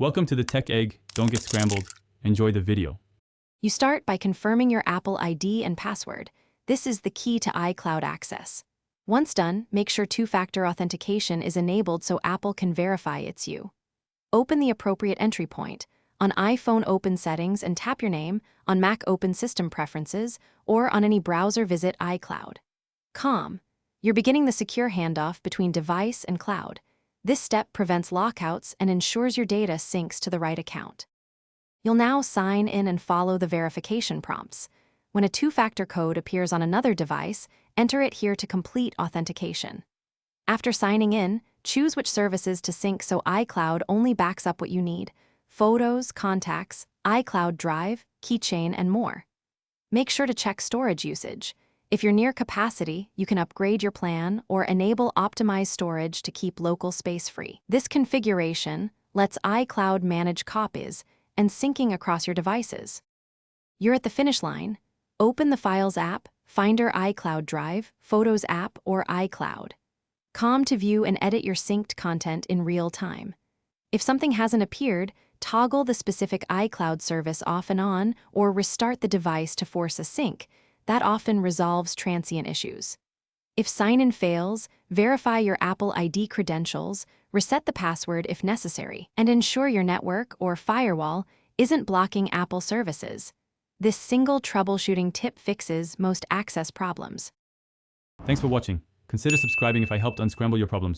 Welcome to the Tech Egg. Don't get scrambled. Enjoy the video. You start by confirming your Apple ID and password. This is the key to iCloud access. Once done, make sure two-factor authentication is enabled so Apple can verify it's you. Open the appropriate entry point. On iPhone, open Settings and tap your name. On Mac, open System Preferences, or on any browser, visit iCloud. You're beginning the secure handoff between device and cloud. This step prevents lockouts and ensures your data syncs to the right account. You'll now sign in and follow the verification prompts. When a two-factor code appears on another device, enter it here to complete authentication. After signing in, choose which services to sync so iCloud only backs up what you need: Photos, Contacts, iCloud Drive, Keychain, and more. Make sure to check storage usage. If you're near capacity, you can upgrade your plan or enable optimized storage to keep local space free. This configuration lets iCloud manage copies and syncing across your devices. You're at the finish line. Open the Files app, Finder, iCloud Drive, Photos app, or iCloud. To view and edit your synced content in real time. If something hasn't appeared, toggle the specific iCloud service off and on or restart the device to force a sync. That often resolves transient issues. If sign-in fails, verify your Apple ID credentials, reset the password if necessary, and ensure your network or firewall isn't blocking Apple services. This single troubleshooting tip fixes most access problems. Thanks for watching. Consider subscribing if I helped unscramble your problems.